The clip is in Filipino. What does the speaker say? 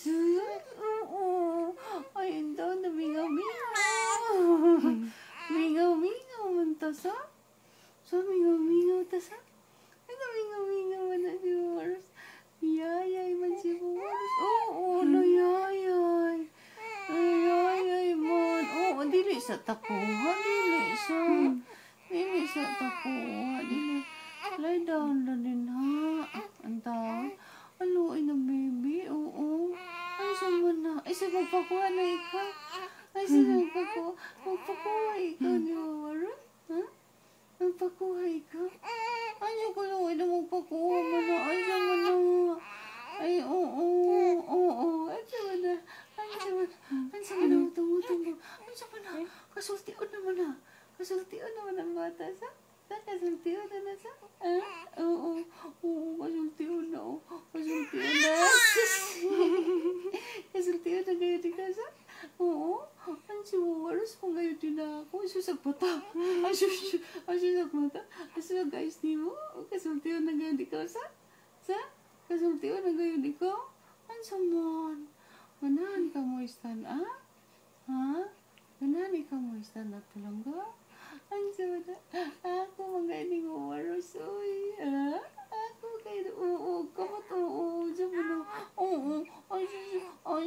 Oo. Ay, ito, namingaw-mingaw. Mingaw-mingaw man ta sa? Sa mingaw-mingaw ta sa? Ay, namingaw-mingaw man na si Boris. Yayay man si Boris. Oo, yayay. Yayay man. Oo, dili sa takuha. Dili sa takuha. Dili. Lie down na din ha. Antaw. Aluin na baby. Oo. Ay, sama na. Ay, sa magpakuha na ikaw. Ay, sa magpakuha. Magpakuha ikaw ni Mawara. Ha? Magpakuha ikaw. Ay, yung kaluin na magpakuha mo na. Ay, sama na. Ay, oo. Oo. Ay, sama na. Ay, sama na. Ay, sama na. Tunggu. Ay, sama na. Kasultian naman na. Kasultian naman ang bata sa? Kasultian na sa? Oo. Oo, kasultian na. Kasultian na. Kasultian na kayo di ka sa? Oo. Ang si Wawaras kung kayo din ako. Susag mata. Susag mata. Susag guys di mo. Kasultian na kayo di ka sa? Sa? Kasultian na kayo di ka? Ang saman. Manahan ka mo istan, ah? Ha? Manahan ka mo istan na tulangga? Ang saman. Ako magaling Wawaras. Uy. Ha? Ako kayo. Oo. Kamot. Oo. Saman na. Oo. Ay,